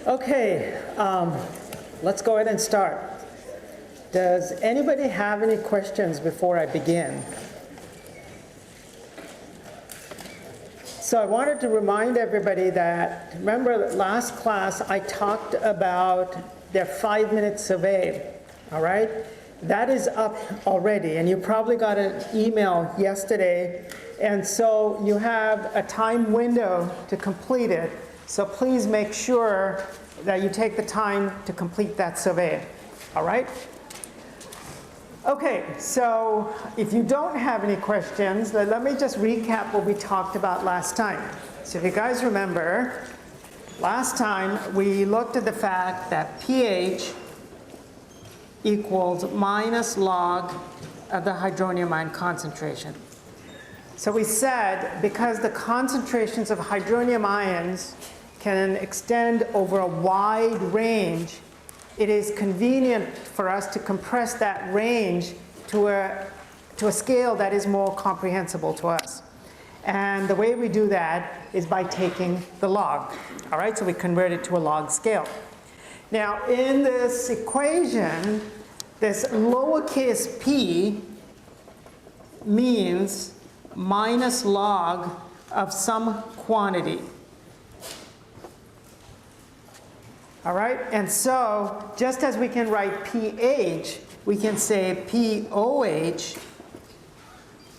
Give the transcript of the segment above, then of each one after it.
Okay, let's go ahead and start. Does anybody have any questions before I begin? So I wanted to remind everybody that, remember last class I talked about their 5-minute survey, all right? That is up already, and you probably got an email yesterday, and so you have a time window to complete it. So please make sure that you take the time to complete that survey, all right? Okay, so if you don't have any questions, let me just recap what we talked about last time. So if you guys remember, last time we looked at the fact that pH equals minus log of the hydronium ion concentration. So we said because the concentrations of hydronium ions can extend over a wide range, it is convenient for us to compress that range to a scale that is more comprehensible to us. And the way we do that is by taking the log. All right, so we convert it to a log scale. Now in this equation, this lowercase p means minus log of some quantity. All right, and so just as we can write pH, we can say POH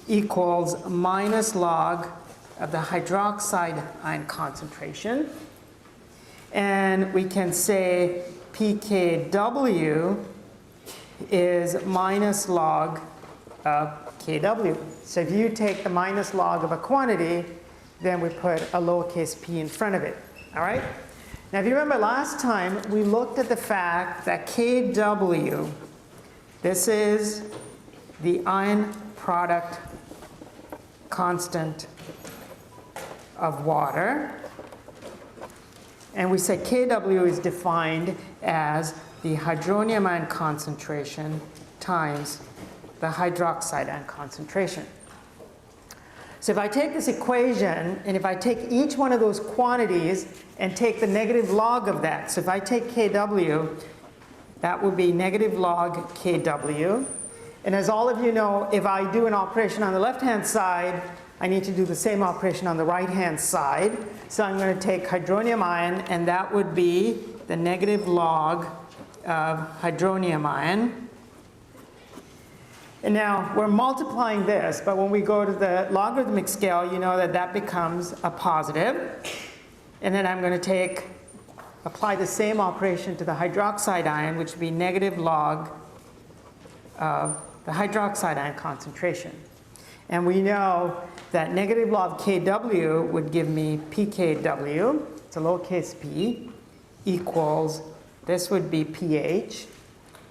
equals minus log of the hydroxide ion concentration. And we can say pKW is minus log of KW. So if you take the minus log of a quantity, then we put a lowercase p in front of it. All right? Now, if you remember last time, we looked at the fact that Kw, this is the ion product constant of water. And we said Kw is defined as the hydronium ion concentration times the hydroxide ion concentration. So if I take this equation, and if I take each one of those quantities and take the negative log of that, so if I take Kw, that would be negative log Kw. And as all of you know, if I do an operation on the left-hand side, I need to do the same operation on the right-hand side. So I'm going to take hydronium ion, and that would be the negative log of hydronium ion. And now we're multiplying this, but when we go to the logarithmic scale, you know that that becomes a positive. And then I'm going to apply the same operation to the hydroxide ion, which would be negative log of the hydroxide ion concentration. And we know that negative log Kw would give me pKw, it's a lowercase p, equals, this would be pH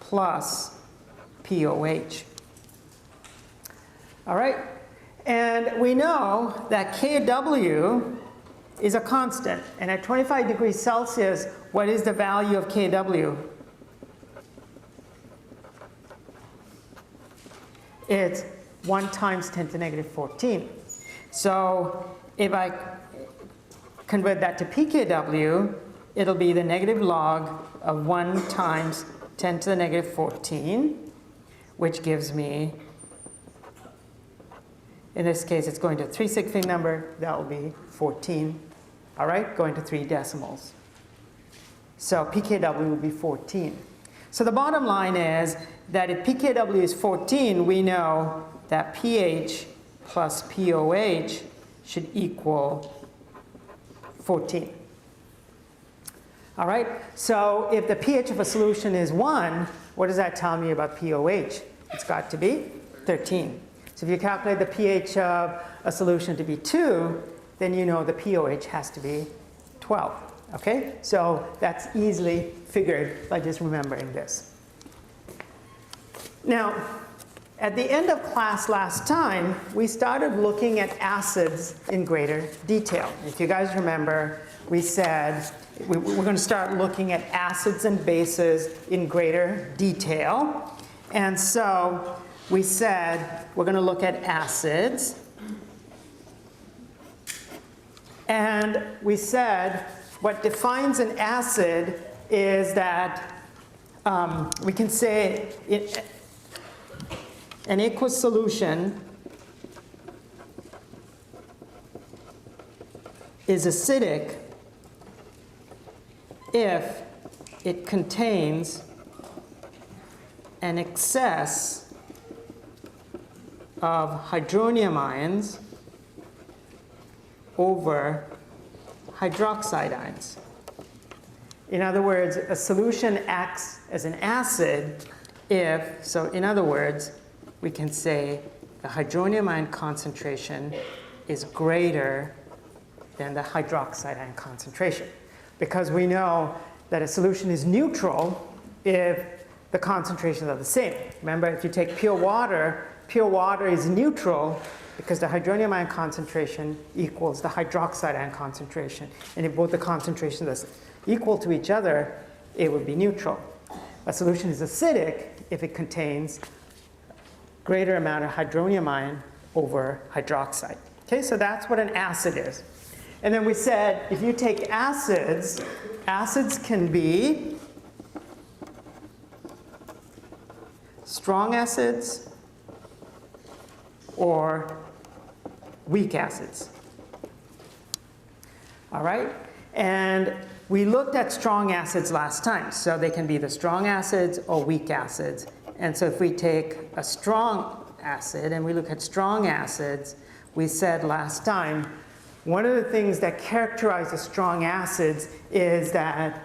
plus POH. All right, and we know that Kw is a constant, and at 25 degrees Celsius, what is the value of Kw? It's 1 times 10 to the negative 14. So if I convert that to pKw, it'll be the negative log of 1 times 10 to the negative 14, which gives me, in this case, it's going to a 3 sig figs number. That will be 14, all right, going to 3 decimals. So pKw would be 14. So the bottom line is that if pKw is 14, we know that pH plus POH should equal 14. All right, so if the pH of a solution is 1, what does that tell me about POH? It's got to be 13. So if you calculate the pH of a solution to be 2, then you know the POH has to be 12. Okay? So that's easily figured by just remembering this. Now, at the end of class last time, we started looking at acids in greater detail. If you guys remember, we said we're going to start looking at acids and bases in greater detail. And so we said we're going to look at acids. And we said what defines an acid is that we can say an aqueous solution is acidic if it contains an excess of hydronium ions over hydroxide ions. In other words, a solution acts as an acid if, so in other words, we can say the hydronium ion concentration is greater than the hydroxide ion concentration. Because we know that a solution is neutral if the concentrations are the same. Remember, if you take pure water is neutral because the hydronium ion concentration equals the hydroxide ion concentration. And if both the concentrations are equal to each other, it would be neutral. A solution is acidic if it contains greater amount of hydronium ion over hydroxide. Okay, so that's what an acid is. And then we said if you take acids, acids can be strong acids or weak acids. All right? And we looked at strong acids last time. So they can be the strong acids or weak acids. And so if we take a strong acid and we look at strong acids, we said last time, one of the things that characterizes strong acids is that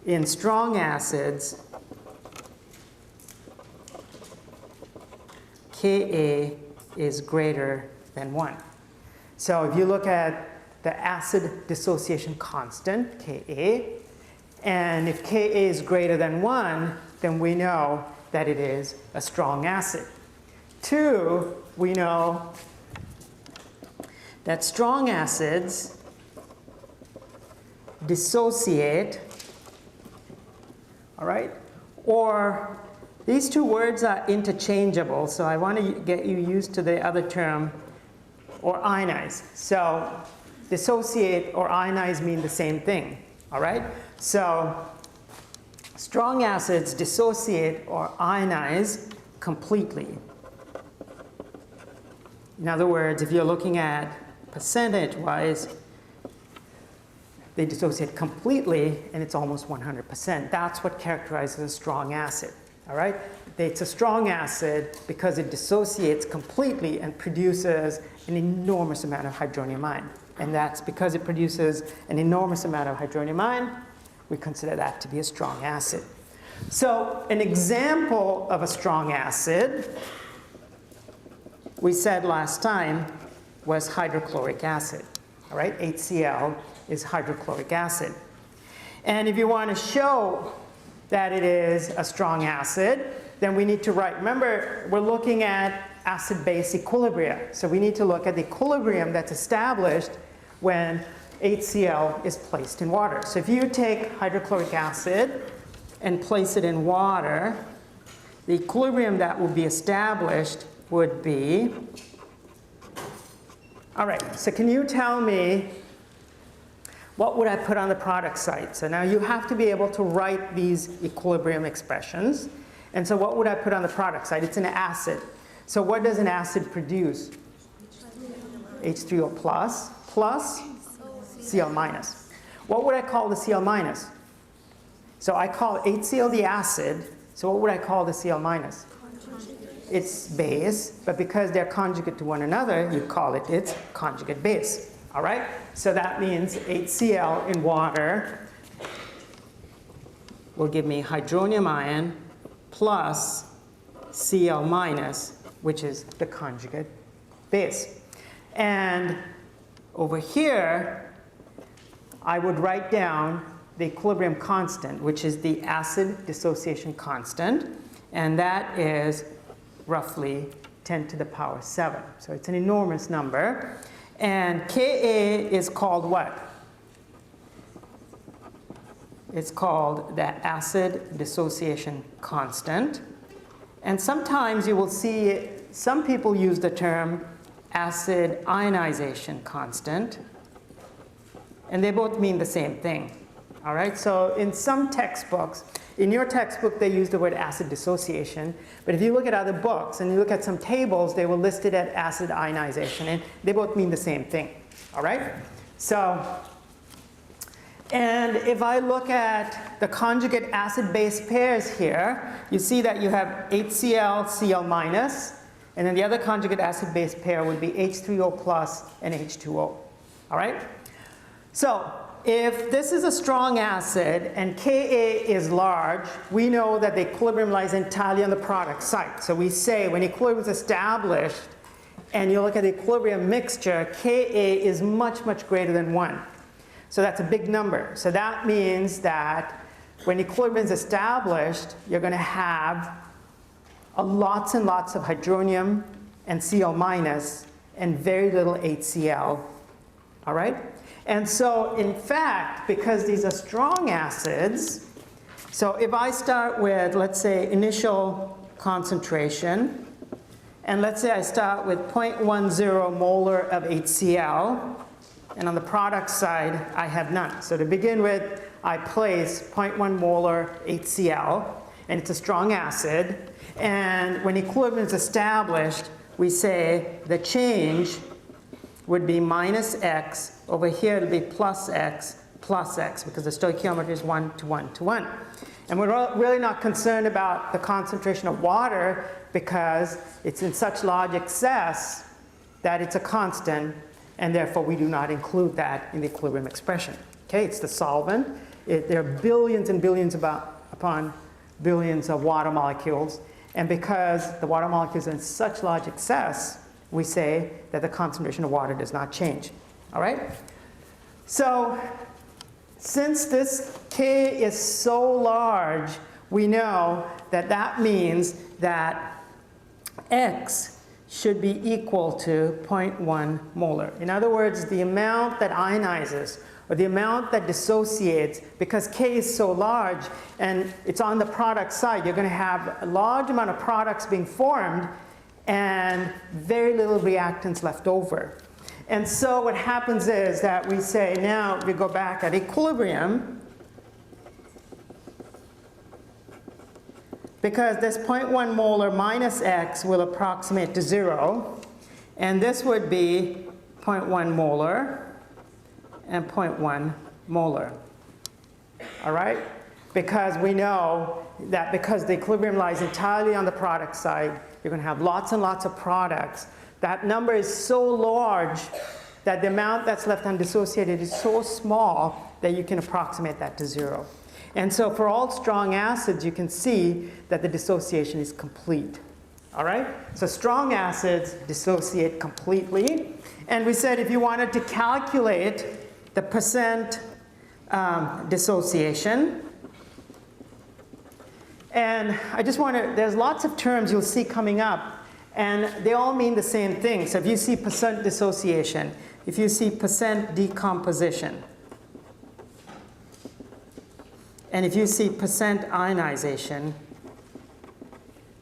in strong acids, Ka is greater than 1. So if you look at the acid dissociation constant, Ka, and if Ka is greater than 1, then we know that it is a strong acid. 2, we know that strong acids dissociate, all right? Or these two words are interchangeable, so I want to get you used to the other term, or ionize. So dissociate or ionize mean the same thing, all right? So strong acids dissociate or ionize completely. In other words, if you're looking at percentage-wise, they dissociate completely, and it's almost 100%. That's what characterizes a strong acid, all right? It's a strong acid because it dissociates completely and produces an enormous amount of hydronium ion. And that's because it produces an enormous amount of hydronium ion, we consider that to be a strong acid. So an example of a strong acid, we said last time, was hydrochloric acid. All right, HCl is hydrochloric acid. And if you want to show that it is a strong acid, then we need to write, remember, we're looking at acid-base equilibria. So we need to look at the equilibrium that's established when HCl is placed in water. So if you take hydrochloric acid and place it in water, the equilibrium that will be established would be, all right, so can you tell me what would I put on the product side? So now you have to be able to write these equilibrium expressions. And so what would I put on the product side? It's an acid. So what does an acid produce? H3O plus Cl minus. What would I call the Cl minus? So I call HCl the acid. So what would I call the Cl minus? It's base, but because they're conjugate to one another, you call it its conjugate base. All right? So that means HCl in water will give me hydronium ion plus Cl minus, which is the conjugate base. And over here, I would write down the equilibrium constant, which is the acid dissociation constant, and that is roughly 10 to the power 7. So it's an enormous number. And Ka is called what? It's called the acid dissociation constant. And sometimes you will see some people use the term acid ionization constant. And they both mean the same thing. All right, so in some textbooks, in your textbook they use the word acid dissociation, but if you look at other books and you look at some tables, they will list it as acid ionization, and they both mean the same thing. All right, so, and if I look at the conjugate acid-base pairs here, you see that you have HCl, Cl minus, and then the other conjugate acid-base pair would be H3O plus and H2O. All right, so if this is a strong acid and Ka is large, we know that the equilibrium lies entirely on the product side. So we say when equilibrium is established and you look at the equilibrium mixture, Ka is much, much greater than 1. So that's a big number. So that means that when equilibrium is established, you're going to have lots and lots of hydronium and Cl minus and very little HCl. All right? And so, in fact, because these are strong acids, so if I start with, let's say, initial concentration, and let's say I start with 0.10 molar of HCl, and on the product side, I have none. So to begin with, I place 0.1 molar HCl, and it's a strong acid, and when equilibrium is established, we say the change would be minus x. Over here it'll be plus x, because the stoichiometry is 1 to 1 to 1. And we're really not concerned about the concentration of water because it's in such large excess that it's a constant, and therefore we do not include that in the equilibrium expression. Okay, it's the solvent. There are billions and billions upon billions of water molecules, and because the water molecules are in such large excess, we say that the concentration of water does not change. All right? So since this K is so large, we know that that means that X should be equal to 0.1 molar. In other words, the amount that ionizes or the amount that dissociates, because K is so large and it's on the product side, you're going to have a large amount of products being formed and very little reactants left over. And so what happens is that we say now we go back at equilibrium, because this 0.1 molar minus X will approximate to 0, and this would be 0.1 molar and 0.1 molar. All right? Because we know that because the equilibrium lies entirely on the product side, you're going to have lots and lots of products. That number is so large that the amount that's left undissociated is so small that you can approximate that to 0. And so for all strong acids, you can see that the dissociation is complete. All right? So strong acids dissociate completely. And we said if you wanted to calculate the percent dissociation, and I just want to, there's lots of terms you'll see coming up, and they all mean the same thing. So if you see percent dissociation, if you see percent decomposition, and if you see percent ionization,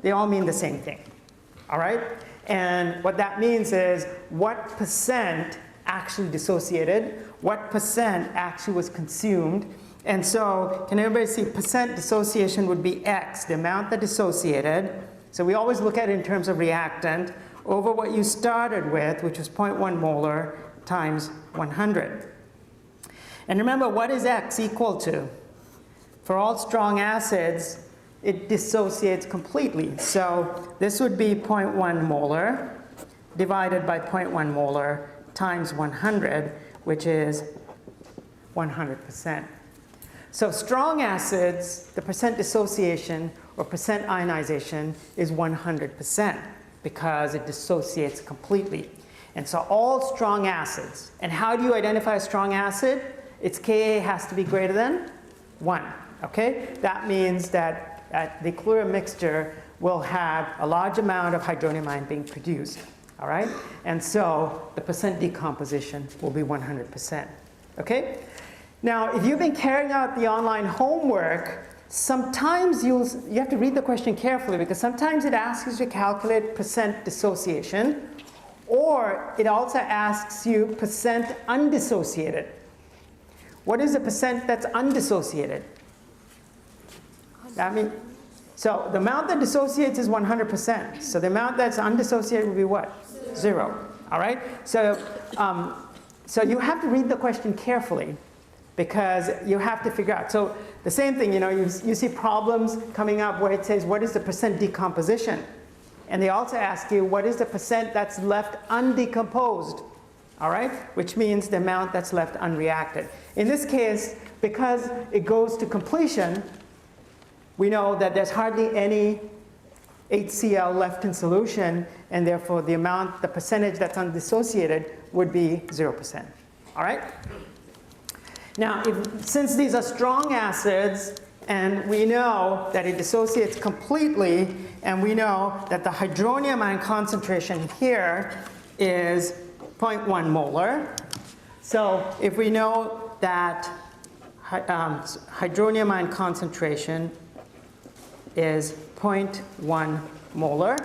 they all mean the same thing. All right? And what that means is what percent actually dissociated, what percent actually was consumed. And so can everybody see percent dissociation would be X, the amount that dissociated. So we always look at it in terms of reactant over what you started with, which was 0.1 molar times 100. And remember, what is X equal to? For all strong acids, it dissociates completely. So this would be 0.1 molar divided by 0.1 molar times 100, which is 100%. So strong acids, the percent dissociation or percent ionization is 100% because it dissociates completely. And so all strong acids, and how do you identify a strong acid? Its Ka has to be greater than 1. Okay? That means that the equilibrium mixture will have a large amount of hydronium ion being produced. All right? And so the percent decomposition will be 100%. Okay? Now, if you've been carrying out the online homework, sometimes you have to read the question carefully because sometimes it asks you to calculate percent dissociation, or it also asks you percent undissociated. What is the percent that's undissociated? That means, so the amount that dissociates is 100%. So the amount that's undissociated would be what? 0. All right? So, so you have to read the question carefully because you have to figure out. So the same thing, you see problems coming up where it says, what is the percent decomposition? And they also ask you, what is the percent that's left undecomposed? All right? Which means the amount that's left unreacted. In this case, because it goes to completion, we know that there's hardly any HCl left in solution, and therefore the percentage that's undissociated would be 0%. All right? Now, since these are strong acids, and we know that it dissociates completely, and we know that the hydronium ion concentration here is 0.1 molar. So if we know that hydronium ion concentration is 0.1 molar,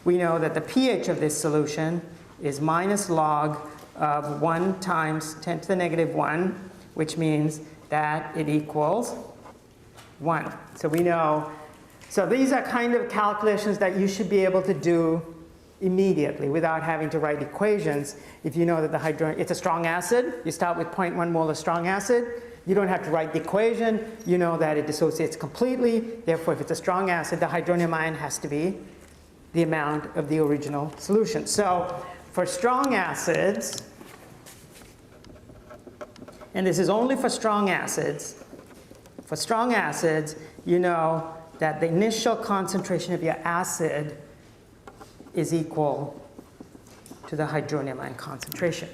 we know that the pH of this solution is minus log of 1 times 10 to the negative 1, which means that it equals 1. So we know, so these are kind of calculations that you should be able to do immediately without having to write equations. If you know that the hydronium, it's a strong acid, you start with 0.1 molar strong acid, you don't have to write the equation, you know that it dissociates completely, therefore if it's a strong acid, the hydronium ion has to be the amount of the original solution. So for strong acids, and this is only for strong acids you know that the initial concentration of your acid is equal to the hydronium ion concentration.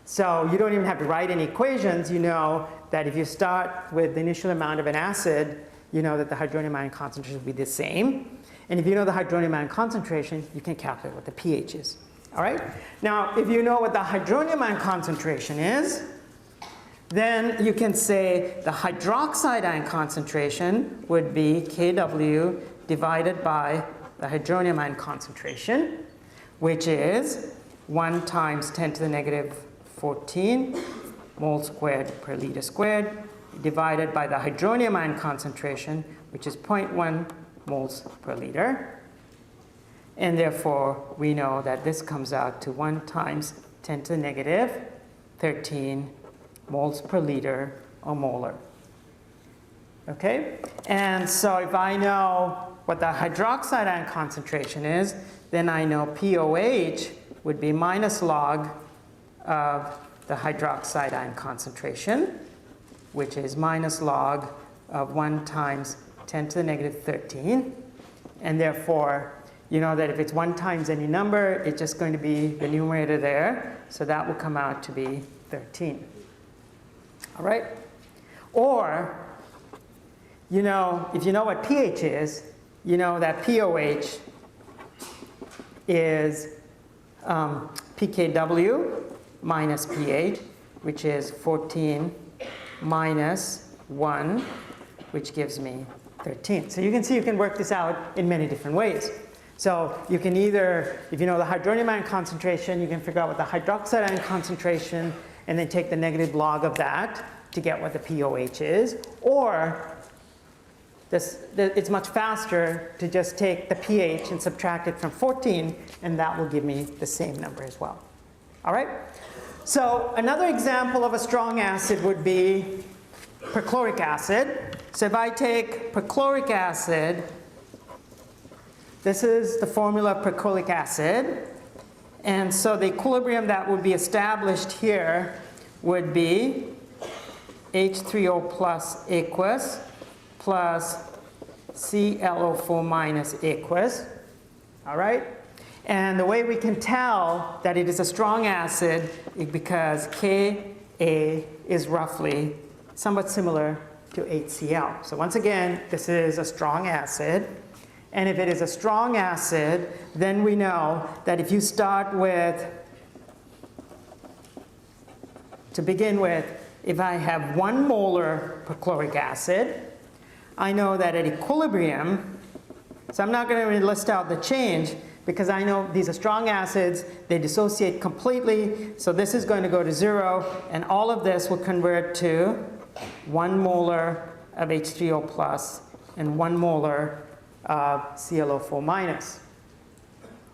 So you don't even have to write any equations. You know that if you start with the initial amount of an acid, you know that the hydronium ion concentration will be the same. And if you know the hydronium ion concentration, you can calculate what the pH is. All right? Now, if you know what the hydronium ion concentration is, then you can say the hydroxide ion concentration would be Kw divided by the hydronium ion concentration, which is 1 times 10 to the negative 14 moles squared per liter squared, divided by the hydronium ion concentration, which is 0.1 moles per liter. And therefore, we know that this comes out to 1 times 10 to the negative 13 moles per liter or molar. Okay? And so if I know what the hydroxide ion concentration is, then I know POH would be minus log of the hydroxide ion concentration, which is minus log of 1 times 10 to the negative 13. And therefore, you know that if it's 1 times any number, it's just going to be the numerator there. So that will come out to be 13. All right? Or, you know, if you know what pH is, you know that POH is pKw minus pH, which is 14 minus 1, which gives me 13. So you can see you can work this out in many different ways. So you can either, if you know the hydronium ion concentration, you can figure out what the hydroxide ion concentration and then take the negative log of that to get what the POH is. Or it's much faster to just take the pH and subtract it from 14, and that will give me the same number as well. All right? So another example of a strong acid would be perchloric acid. So if I take perchloric acid, this is the formula of perchloric acid. And so the equilibrium that would be established here would be H3O plus aqueous plus ClO4 minus aqueous. All right? And the way we can tell that it is a strong acid is because Ka is roughly somewhat similar to HCl. So once again, this is a strong acid. And if it is a strong acid, then we know that if you start with, to begin with, if I have 1 molar perchloric acid, I know that at equilibrium, so I'm not going to list out the change, because I know these are strong acids, they dissociate completely, so this is going to go to 0, and all of this will convert to 1 molar of H3O plus and 1 molar of ClO4 minus.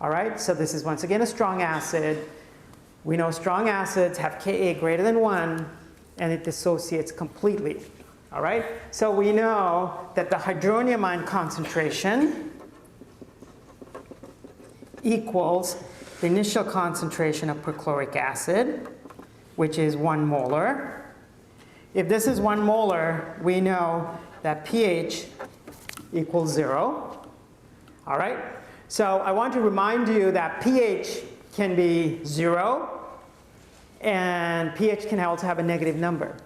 All right, so this is once again a strong acid. We know strong acids have Ka greater than 1, and it dissociates completely. All right, so we know that the hydronium ion concentration equals the initial concentration of perchloric acid, which is 1 molar. If this is 1 molar, we know that pH equals 0. All right, so I want to remind you that pH can be 0, and pH can also have a negative number.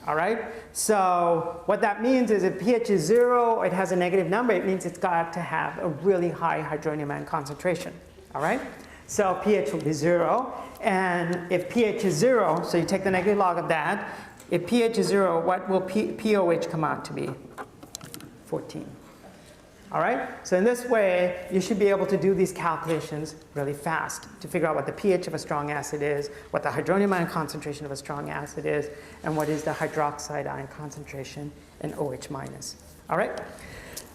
All right, so what that means is if pH is 0, it has a negative number, it means it's got to have a really high hydronium ion concentration. All right, so pH will be 0, and if pH is 0, so you take the negative log of that, if pH is 0, what will pOH come out to be? 14. All right, so in this way, you should be able to do these calculations really fast to figure out what the pH of a strong acid is, what the hydronium ion concentration of a strong acid is, and what is the hydroxide ion concentration in OH minus. All right,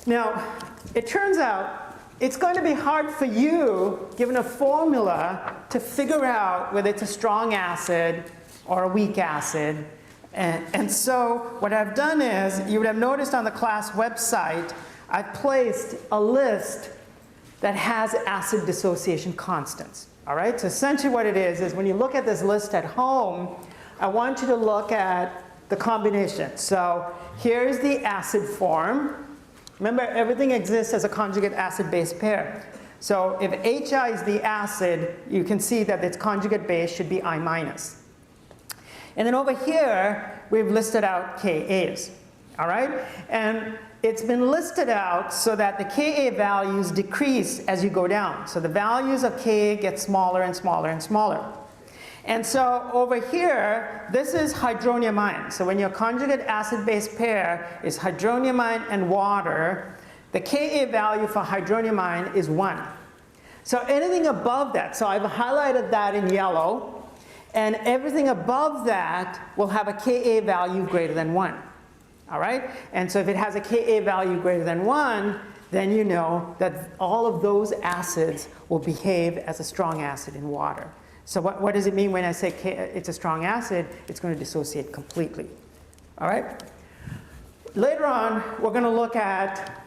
now it turns out it's going to be hard for you, given a formula, to figure out whether it's a strong acid or a weak acid. And so what I've done is, you would have noticed on the class website, I've placed a list that has acid dissociation constants. All right, so essentially what it is when you look at this list at home, I want you to look at the combination. So here's the acid form. Remember, everything exists as a conjugate acid-base pair. So if HI is the acid, you can see that its conjugate base should be I minus. And then over here, we've listed out Kas. All right, and it's been listed out so that the Ka values decrease as you go down. So the values of Ka get smaller and smaller and smaller. And so over here, this is hydronium ion. So when your conjugate acid-base pair is hydronium ion and water, the Ka value for hydronium ion is 1. So anything above that, so I've highlighted that in yellow, and everything above that will have a Ka value greater than 1. All right, and so if it has a Ka value greater than 1, then you know that all of those acids will behave as a strong acid in water. So what does it mean when I say it's a strong acid? It's going to dissociate completely. All right, later on we're going to look at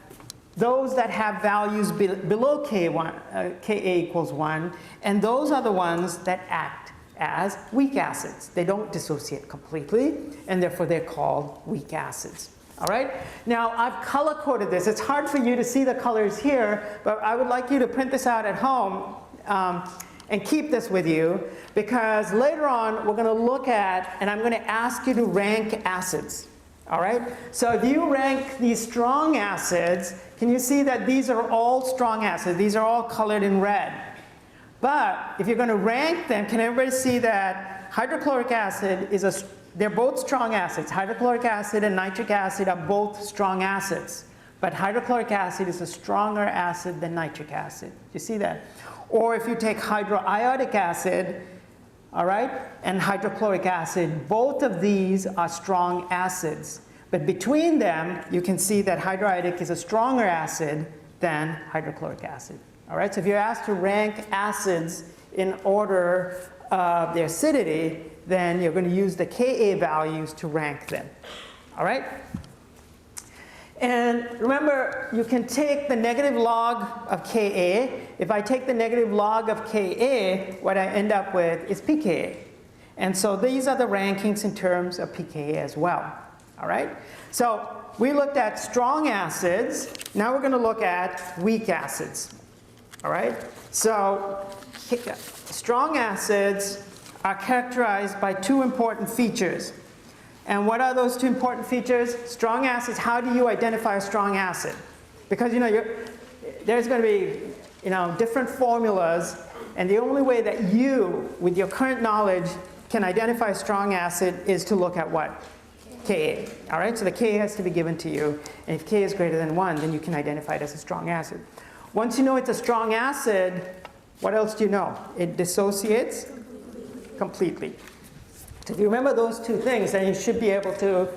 those that have values below Ka equals 1, and those are the ones that act as weak acids. They don't dissociate completely, and therefore they're called weak acids. All right? Now, I've color-coded this. It's hard for you to see the colors here, but I would like you to print this out at home and keep this with you, because later on we're going to look at, and I'm going to ask you to rank acids. All right? So if you rank these strong acids, can you see that these are all strong acids? These are all colored in red. But if you're going to rank them, can everybody see that hydrochloric acid is they're both strong acids. Hydrochloric acid and nitric acid are both strong acids. But hydrochloric acid is a stronger acid than nitric acid. You see that? Or if you take hydroiodic acid, all right, and hydrochloric acid, both of these are strong acids. But between them, you can see that hydroiodic is a stronger acid than hydrochloric acid. All right, so if you're asked to rank acids in order of their acidity, then you're going to use the Ka values to rank them. All right? And remember, you can take the negative log of Ka. If I take the negative log of Ka, what I end up with is pKa. And so these are the rankings in terms of pKa as well. All right? So we looked at strong acids. Now we're going to look at weak acids. All right, so strong acids are characterized by two important features. And what are those two important features? Strong acids, how do you identify a strong acid? Because there's going to be different formulas, and the only way that you, with your current knowledge, can identify a strong acid is to look at what? Ka. All right, so the Ka has to be given to you, and if Ka is greater than 1, then you can identify it as a strong acid. Once you know it's a strong acid, what else do you know? It dissociates completely. So if you remember those two things, then you should be able to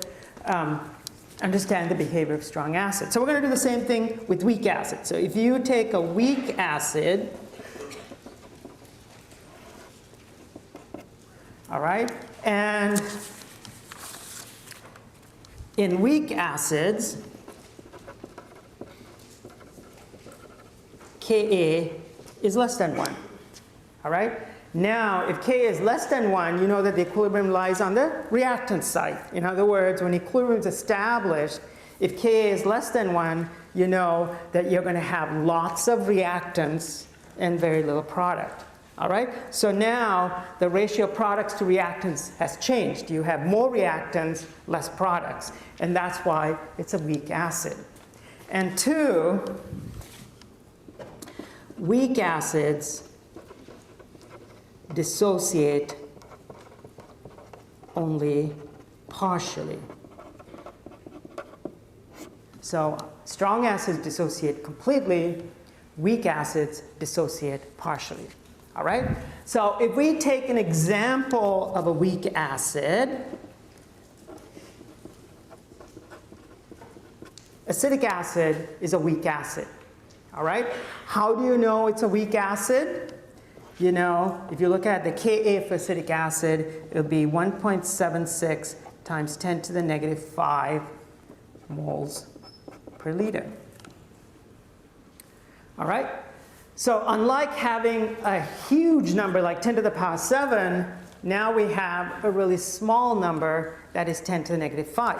understand the behavior of strong acid. So we're going to do the same thing with weak acid. So if you take a weak acid, all right, and in weak acids, Ka is less than 1. All right? Now, if Ka is less than 1, you know that the equilibrium lies on the reactant side. In other words, when equilibrium is established, if Ka is less than 1, you know that you're going to have lots of reactants and very little product. All right? So now the ratio of products to reactants has changed. You have more reactants, less products. And that's why it's a weak acid. And 2, weak acids dissociate only partially. So strong acids dissociate completely, weak acids dissociate partially. All right? So if we take an example of a weak acid, acetic acid is a weak acid. All right? How do you know it's a weak acid? You know, if you look at the Ka for acetic acid, it'll be 1.76 times 10 to the negative 5 moles per liter. All right? So unlike having a huge number like 10 to the power 7, now we have a really small number that is 10 to the negative 5.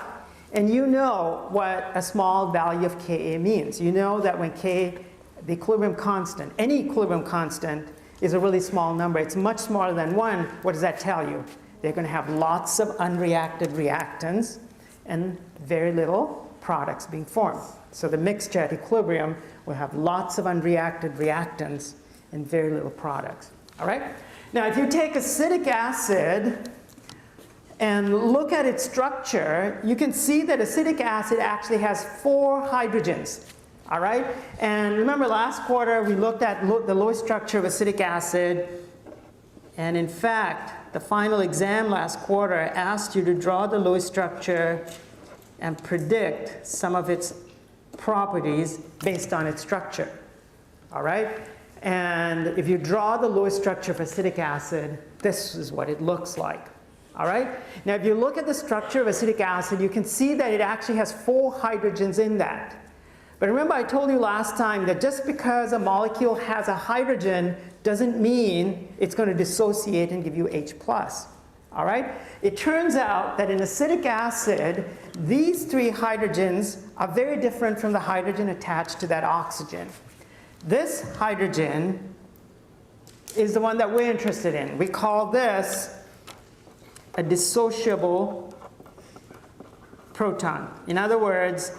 And you know what a small value of Ka means. You know that when K, the equilibrium constant, any equilibrium constant is a really small number. It's much smaller than 1. What does that tell you? They're going to have lots of unreacted reactants and very little products being formed. So the mixture at equilibrium will have lots of unreacted reactants and very little products. All right? Now, if you take acetic acid and look at its structure, you can see that acetic acid actually has 4 hydrogens. All right? And remember last quarter we looked at the Lewis structure of acetic acid. And in fact, the final exam last quarter asked you to draw the Lewis structure and predict some of its properties based on its structure. All right? And if you draw the Lewis structure for acetic acid, this is what it looks like. All right? Now, if you look at the structure of acetic acid, you can see that it actually has 4 hydrogens in that. But remember, I told you last time that just because a molecule has a hydrogen doesn't mean it's going to dissociate and give you H+. All right? It turns out that in acetic acid, these 3 hydrogens are very different from the hydrogen attached to that oxygen. This hydrogen is the one that we're interested in. We call this a dissociable proton. In other words,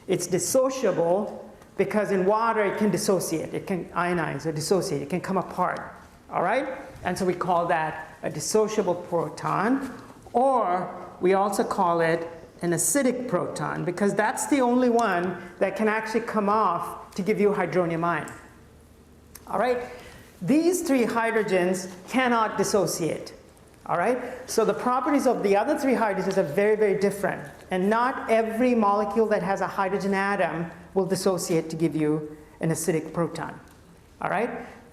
it's dissociable because in water it can dissociate. It can ionize or dissociate. It can come apart. All right? And so we call that a dissociable proton. Or we also call it an acidic proton because that's the only one that can actually come off to give you hydronium ion. All right? These 3 hydrogens cannot dissociate. All right? So the properties of the other 3 hydrogens are very, very different. And not every molecule that has a hydrogen atom will dissociate to give you an acidic proton. All right?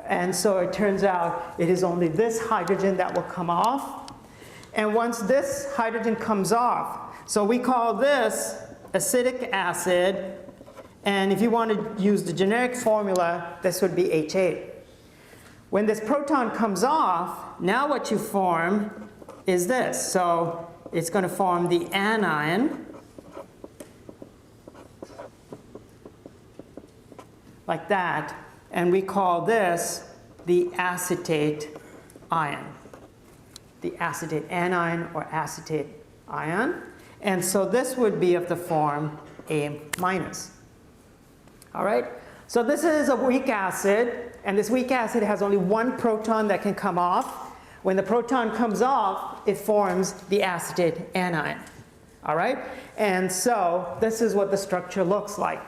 And so it turns out it is only this hydrogen that will come off. And once this hydrogen comes off, so we call this acetic acid. And if you want to use the generic formula, this would be HA. When this proton comes off, now what you form is this. So it's going to form the anion, like that. And we call this the acetate ion. The acetate anion or acetate ion. And so this would be of the form A-. All right? So this is a weak acid, and this weak acid has only 1 proton that can come off. When the proton comes off, it forms the acetate anion. All right? And so this is what the structure looks like.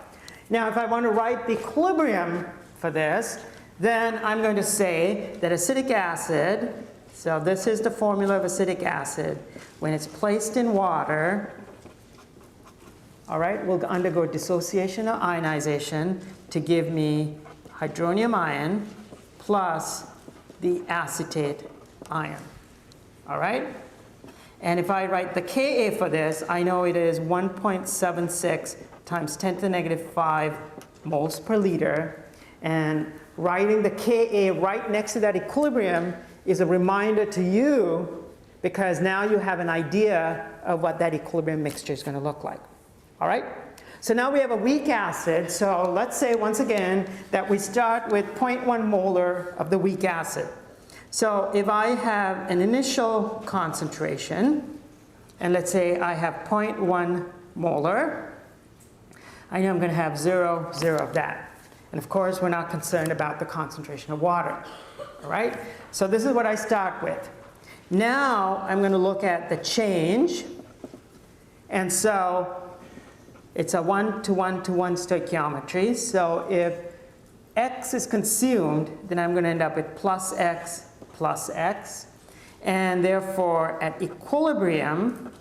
Now, if I want to write the equilibrium for this, then I'm going to say that acetic acid, so this is the formula of acetic acid, when it's placed in water, all right, will undergo dissociation or ionization to give me hydronium ion plus the acetate ion, all right? And if I write the Ka for this, I know it is 1.76 times 10 to the negative 5 moles per liter. And writing the Ka right next to that equilibrium is a reminder to you, because now you have an idea of what that equilibrium mixture is going to look like. All right? So now we have a weak acid. So let's say once again that we start with 0.1 molar of the weak acid. So if I have an initial concentration, and let's say I have 0.1 molar, I know I'm going to have 0, 0 of that. And of course, we're not concerned about the concentration of water. All right? So this is what I start with. Now I'm going to look at the change. And so it's a 1-to-1-to-1 stoichiometry. So if x is consumed, then I'm going to end up with plus x plus x. And therefore, at equilibrium,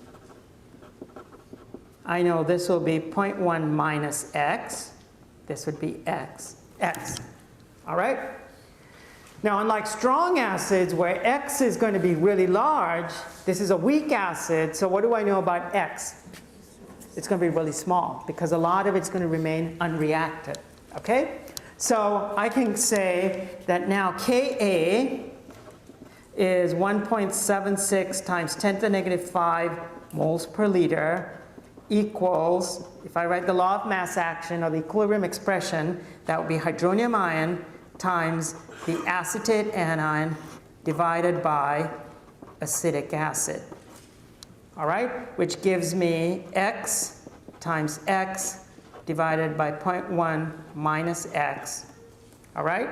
I know this will be 0.1 minus x. This would be x. All right? Now, unlike strong acids where x is going to be really large, this is a weak acid. So what do I know about x? It's going to be really small because a lot of it's going to remain unreacted. Okay? So I can say that now Ka is 1.76 times 10 to the negative 5 moles per liter equals, if I write the law of mass action or the equilibrium expression, that would be hydronium ion times the acetate anion divided by acetic acid. All right? Which gives me x times x divided by 0.1 minus x. All right?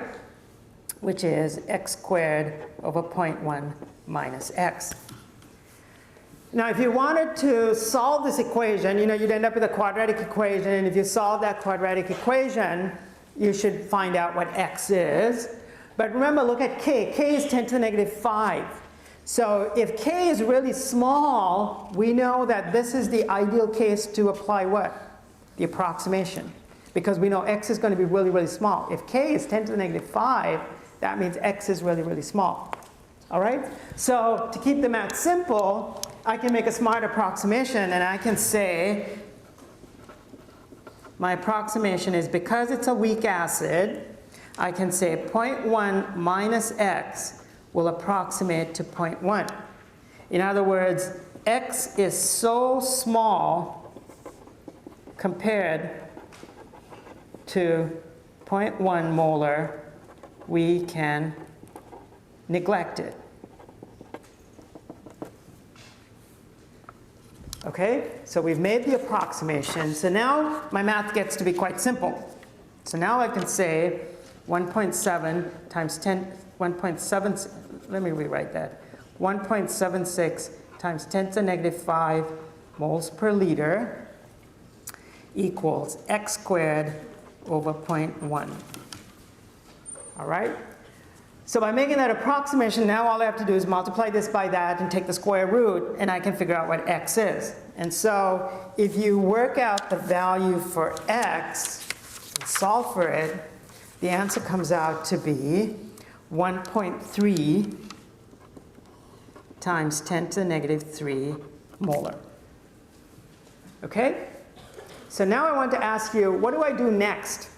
Which is x squared over 0.1 minus x. Now, if you wanted to solve this equation, you know, you'd end up with a quadratic equation. And if you solve that quadratic equation, you should find out what x is. But remember, look at k. K is 10 to the negative 5. So if k is really small, we know that this is the ideal case to apply what? The approximation. Because we know x is going to be really, really small. If k is 10 to the negative 5, that means x is really, really small. All right? So to keep the math simple, I can make a smart approximation, and I can say my approximation is, because it's a weak acid, I can say 0.1 minus x will approximate to 0.1. In other words, x is so small compared to 0.1 molar, we can neglect it. Okay, so we've made the approximation. So now my math gets to be quite simple. So now I can say 1.7 times 10, 1.7, let me rewrite that. 1.76 times 10 to the negative 5 moles per liter equals x squared over 0.1. All right? So by making that approximation, now all I have to do is multiply this by that and take the square root, and I can figure out what x is. And so if you work out the value for x and solve for it, the answer comes out to be 1.3 times 10 to the negative 3 molar. Okay? So now I want to ask you, what do I do next?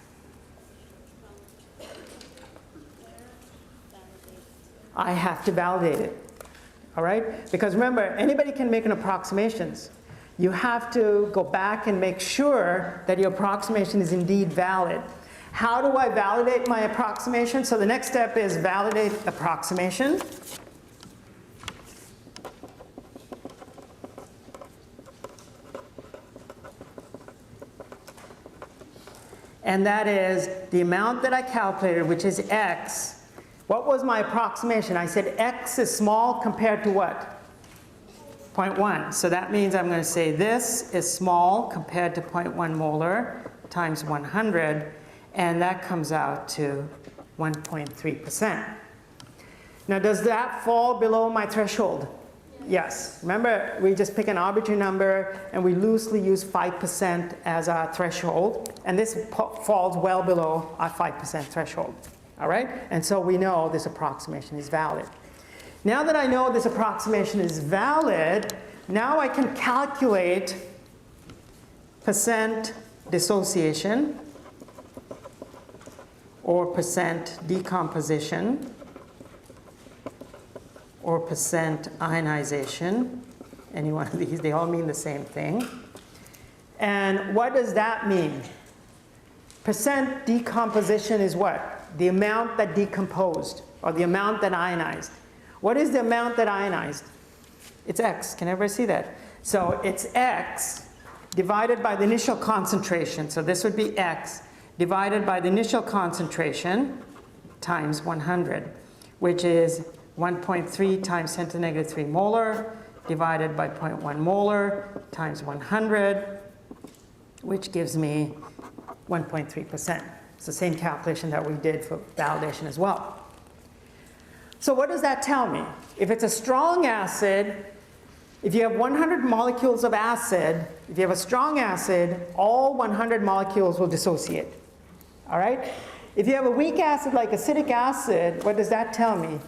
I have to validate it. All right? Because remember, anybody can make an approximations. You have to go back and make sure that your approximation is indeed valid. How do I validate my approximation? So the next step is validate approximation. And that is the amount that I calculated, which is x. What was my approximation? I said x is small compared to what? 0.1. So that means I'm going to say this is small compared to 0.1 molar times 100, and that comes out to 1.3%. Now, does that fall below my threshold? Yes. Remember, we just pick an arbitrary number and we loosely use 5% as our threshold, and this falls well below our 5% threshold. All right? And so we know this approximation is valid. Now that I know this approximation is valid, now I can calculate percent dissociation or percent decomposition or percent ionization. Any one of these, they all mean the same thing. And what does that mean? Percent decomposition is what? The amount that decomposed, or the amount that ionized. What is the amount that ionized? It's X. Can everybody see that? So it's X divided by the initial concentration. So this would be X divided by the initial concentration times 100, which is 1.3 times 10 to the negative 3 molar divided by 0.1 molar times 100, which gives me 1.3%. It's the same calculation that we did for validation as well. So what does that tell me? If it's a strong acid, if you have 100 molecules of acid, if you have a strong acid, all 100 molecules will dissociate. All right? If you have a weak acid like acetic acid, what does that tell me?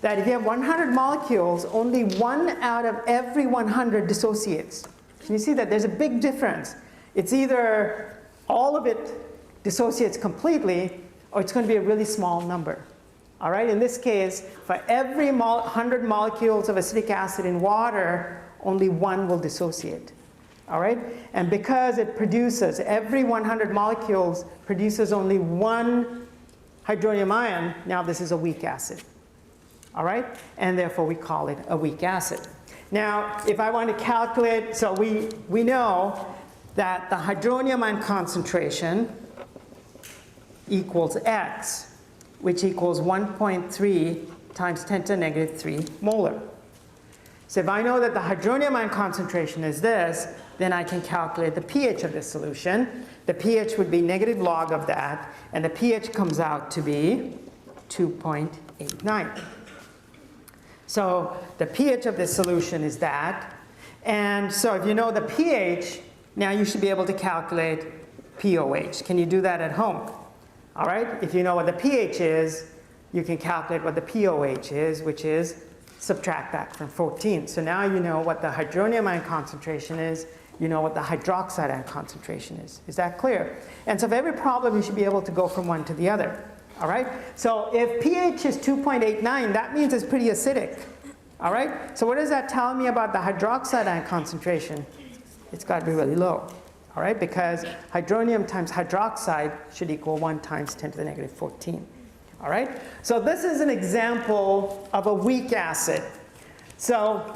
That if you have 100 molecules, only 1 out of every 100 dissociates. Can you see that? There's a big difference. It's either all of it dissociates completely, or it's going to be a really small number. All right? In this case, for every 100 molecules of acetic acid in water, only 1 will dissociate. All right? And because it produces, every 100 molecules produces only 1 hydronium ion, now this is a weak acid. All right? And therefore we call it a weak acid. Now, if I want to calculate, so we know that the hydronium ion concentration equals X, which equals 1.3 times 10 to the negative 3 molar. So if I know that the hydronium ion concentration is this, then I can calculate the pH of this solution. The pH would be negative log of that, and the pH comes out to be 2.89. So the pH of this solution is that. And so if you know the pH, now you should be able to calculate pOH. Can you do that at home? All right? If you know what the pH is, you can calculate what the pOH is, which is subtract that from 14. So now you know what the hydronium ion concentration is. You know what the hydroxide ion concentration is. Is that clear? And so for every problem, you should be able to go from one to the other. All right? So if pH is 2.89, that means it's pretty acidic. All right? So what does that tell me about the hydroxide ion concentration? It's got to be really low. All right? Because hydronium times hydroxide should equal 1 times 10 to the negative 14. All right? So this is an example of a weak acid. So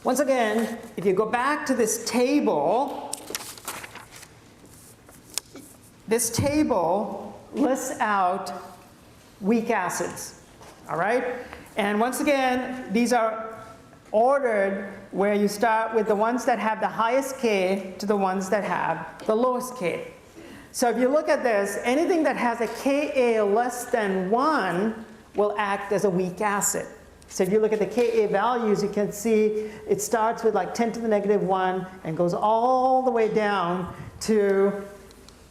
once again, if you go back to this table lists out weak acids. All right? And once again, these are ordered where you start with the ones that have the highest K to the ones that have the lowest K. So if you look at this, anything that has a Ka less than 1 will act as a weak acid. So if you look at the Ka values, you can see it starts with like 10 to the negative 1 and goes all the way down to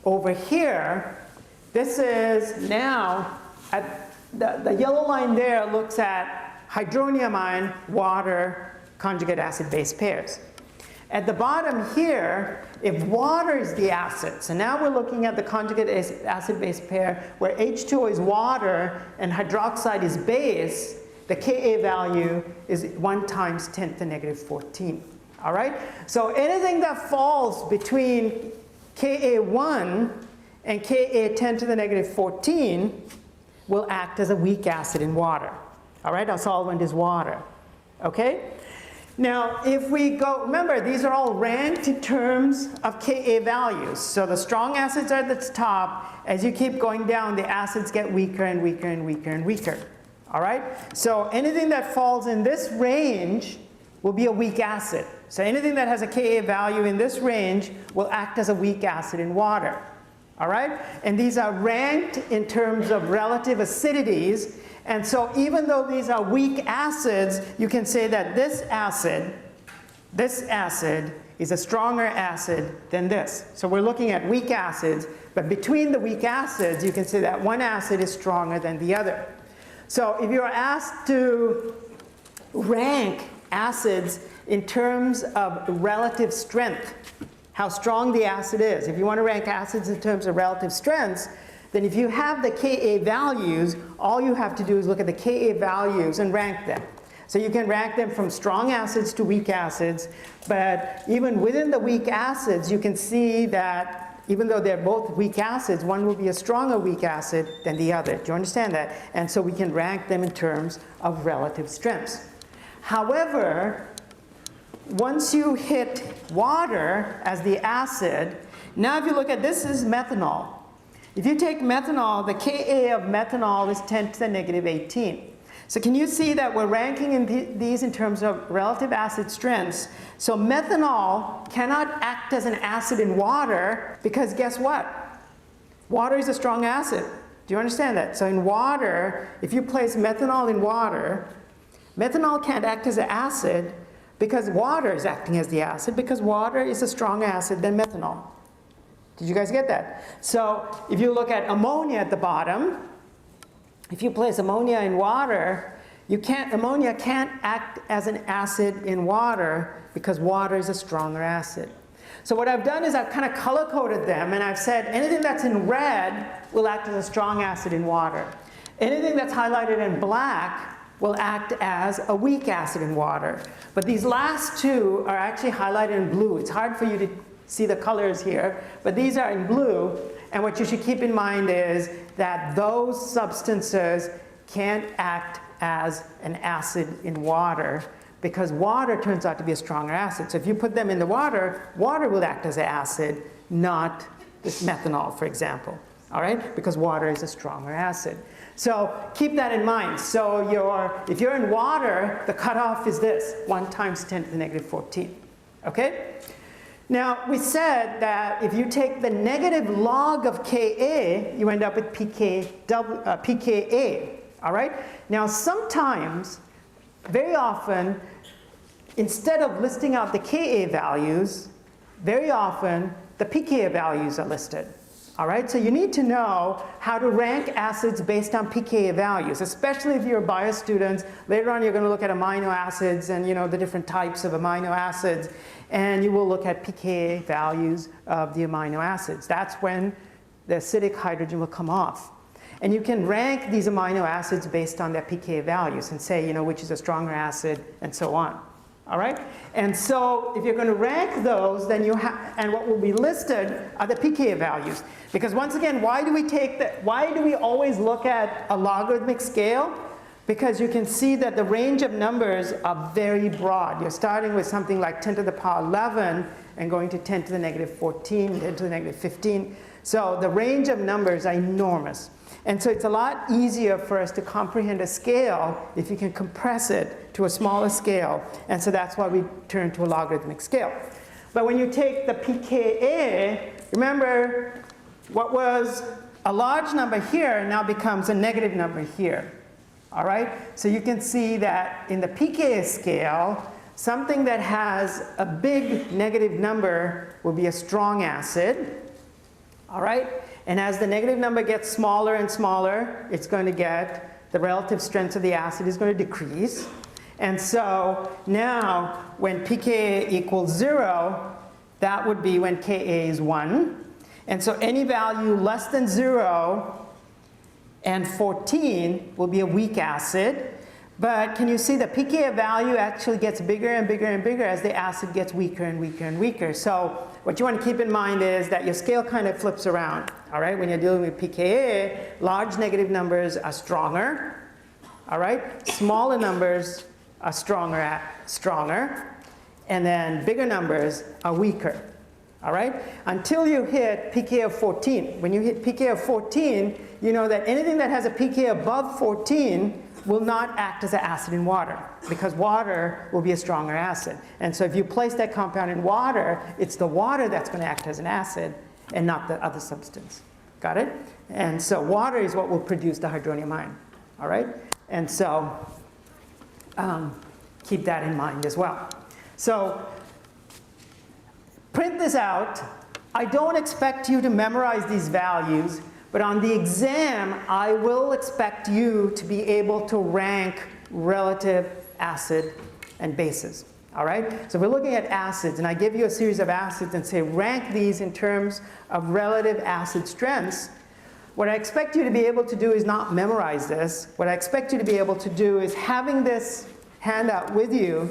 over here. This is now, at the yellow line there looks at hydronium ion, water, conjugate acid-base pairs. At the bottom here, if water is the acid, so now we're looking at the conjugate acid-base pair where H2O is water and hydroxide is base, the Ka value is 1 times 10 to the negative 14. All right? So anything that falls between Ka1 and Ka 10 to the negative 14 will act as a weak acid in water. All right? Our solvent is water. Okay? Now, if we go, remember, these are all ranked in terms of Ka values. So the strong acids are at the top. As you keep going down, the acids get weaker and weaker and weaker and weaker. All right? So anything that falls in this range will be a weak acid. So anything that has a Ka value in this range will act as a weak acid in water. All right? And these are ranked in terms of relative acidities. And so even though these are weak acids, you can say that this acid is a stronger acid than this. So we're looking at weak acids, but between the weak acids, you can say that one acid is stronger than the other. So if you're asked to rank acids in terms of relative strength, how strong the acid is, if you want to rank acids in terms of relative strengths, then if you have the Ka values, all you have to do is look at the Ka values and rank them. So you can rank them from strong acids to weak acids, but even within the weak acids, you can see that even though they're both weak acids, one will be a stronger weak acid than the other. Do you understand that? And so we can rank them in terms of relative strengths. However, once you hit water as the acid, now if you look at this is methanol. If you take methanol, the Ka of methanol is 10 to the negative 18. So can you see that we're ranking in these in terms of relative acid strengths? So methanol cannot act as an acid in water because guess what? Water is a strong acid. Do you understand that? So in water, if you place methanol in water, methanol can't act as an acid because water is acting as the acid because water is a stronger acid than methanol. Did you guys get that? So if you look at ammonia at the bottom, if you place ammonia in water, ammonia can't act as an acid in water because water is a stronger acid. So what I've done is I've kind of color-coded them and I've said anything that's in red will act as a strong acid in water. Anything that's highlighted in black will act as a weak acid in water. But these last two are actually highlighted in blue. It's hard for you to see the colors here, but these are in blue. And what you should keep in mind is that those substances can't act as an acid in water because water turns out to be a stronger acid. So if you put them in the water, water will act as an acid, not this methanol, for example. All right? Because water is a stronger acid. So keep that in mind. So if you're in water, the cutoff is this, 1 times 10 to the negative 14. Okay? Now, we said that if you take the negative log of Ka, you end up with pKa. All right? Now, sometimes, very often, instead of listing out the Ka values, very often the pKa values are listed. All right? So you need to know how to rank acids based on pKa values, especially if you're bio students. Later on, you're going to look at amino acids and the different types of amino acids. And you will look at pKa values of the amino acids. That's when the acidic hydrogen will come off. And you can rank these amino acids based on their pKa values and say, which is a stronger acid and so on. All right? And so if you're going to rank those, then and what will be listed are the pKa values. Because once again, why do we always look at a logarithmic scale? Because you can see that the range of numbers are very broad. You're starting with something like 10 to the power 11 and going to 10 to the negative 14, 10 to the negative 15. So the range of numbers are enormous. And so it's a lot easier for us to comprehend a scale if you can compress it to a smaller scale. And so that's why we turn to a logarithmic scale. But when you take the pKa, remember what was a large number here now becomes a negative number here. All right? So you can see that in the pKa scale, something that has a big negative number will be a strong acid. All right? And as the negative number gets smaller and smaller, it's going to get, the relative strength of the acid is going to decrease. And so now when pKa equals 0, that would be when Ka is 1. And so any value less than 0 and 14 will be a weak acid. But can you see the pKa value actually gets bigger and bigger and bigger as the acid gets weaker and weaker and weaker. So what you want to keep in mind is that your scale kind of flips around. All right? When you're dealing with pKa, large negative numbers are stronger. All right? Smaller numbers are stronger. And then bigger numbers are weaker. All right? Until you hit pKa of 14. When you hit pKa of 14, you know that anything that has a pKa above 14 will not act as an acid in water because water will be a stronger acid. And so if you place that compound in water, it's the water that's going to act as an acid and not the other substance. Got it? And so water is what will produce the hydronium ion. All right? And so keep that in mind as well. So print this out. I don't expect you to memorize these values, but on the exam, I will expect you to be able to rank relative acid and bases. All right? So we're looking at acids, and I give you a series of acids and say rank these in terms of relative acid strengths. What I expect you to be able to do is not memorize this. What I expect you to be able to do is, having this handout with you,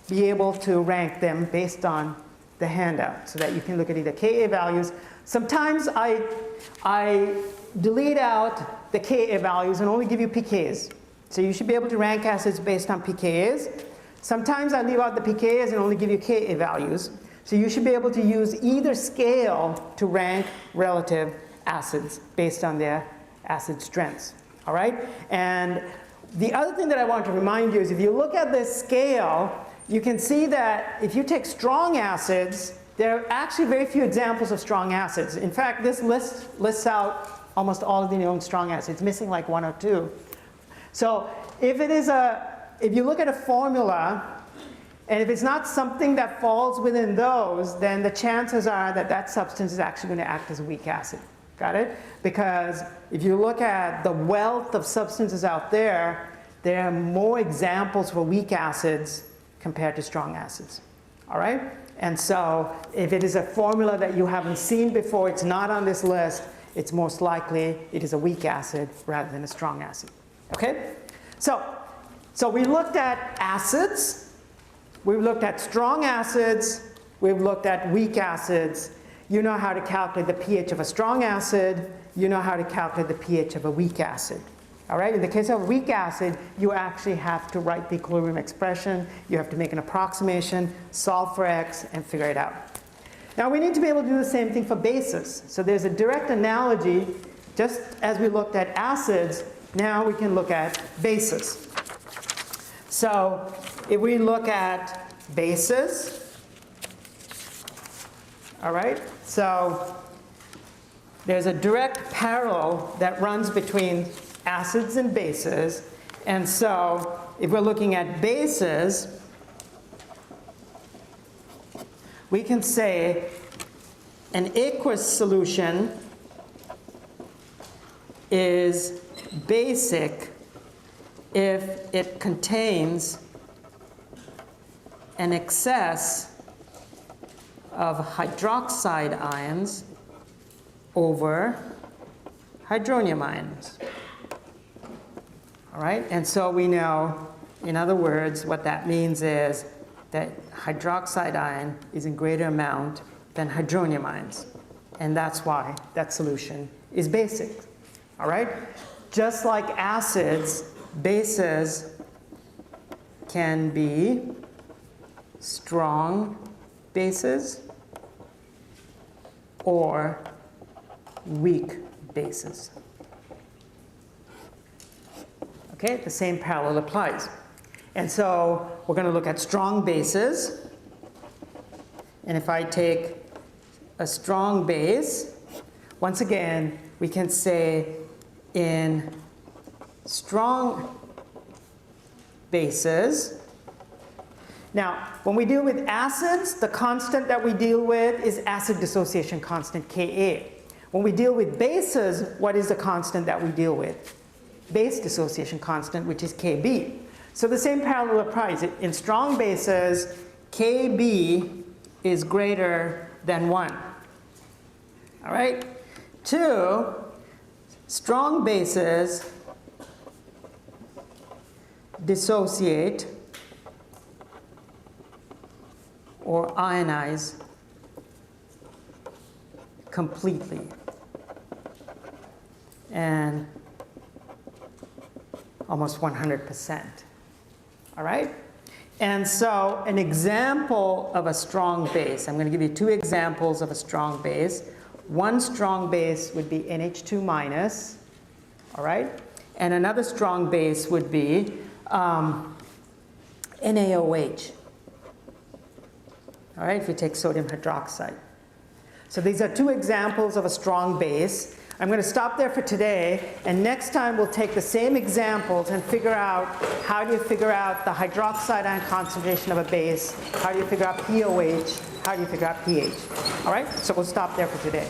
be able to rank them based on the handout so that you can look at either Ka values. Sometimes I delete out the Ka values and only give you pKs. So you should be able to rank acids based on pKas. Sometimes I leave out the pKas and only give you Ka values. So you should be able to use either scale to rank relative acids based on their acid strengths. All right? And the other thing that I want to remind you is, if you look at this scale, you can see that if you take strong acids, there are actually very few examples of strong acids. In fact, this lists out almost all of the known strong acids, missing like one or two. So if you look at a formula, and if it's not something that falls within those, then the chances are that that substance is actually going to act as a weak acid. Got it? Because if you look at the wealth of substances out there, there are more examples for weak acids compared to strong acids. All right? And so if it is a formula that you haven't seen before, it's not on this list, it's most likely it is a weak acid rather than a strong acid. Okay? So we looked at acids, we've looked at strong acids, we've looked at weak acids. You know how to calculate the pH of a strong acid, you know how to calculate the pH of a weak acid. All right? In the case of a weak acid, you actually have to write the equilibrium expression, you have to make an approximation, solve for x, and figure it out. Now we need to be able to do the same thing for bases. So there's a direct analogy. Just as we looked at acids, now we can look at bases. So if we look at bases, all right, so there's a direct parallel that runs between acids and bases. And so if we're looking at bases, we can say an aqueous solution is basic if it contains an excess of hydroxide ions over hydronium ions. All right, and so we know, in other words, what that means is that hydroxide ion is in greater amount than hydronium ions. And that's why that solution is basic. All right? Just like acids, bases can be strong bases or weak bases. Okay, the same parallel applies. And so we're going to look at strong bases. And if I take a strong base, once again, we can say in strong bases. Now, when we deal with acids, the constant that we deal with is acid dissociation constant, Ka. When we deal with bases, what is the constant that we deal with? Base dissociation constant, which is Kb. So the same parallel applies. In strong bases, Kb is greater than 1. All right? 2, strong bases dissociate or ionize completely. And almost 100%. All right? And so an example of a strong base, I'm going to give you 2 examples of a strong base. One strong base would be NH2-, all right? And another strong base would be NaOH. All right, if you take sodium hydroxide. So these are two examples of a strong base. I'm going to stop there for today, and next time we'll take the same examples and figure out how do you figure out the hydroxide ion concentration of a base, how do you figure out POH, how do you figure out pH. All right, so we'll stop there for today.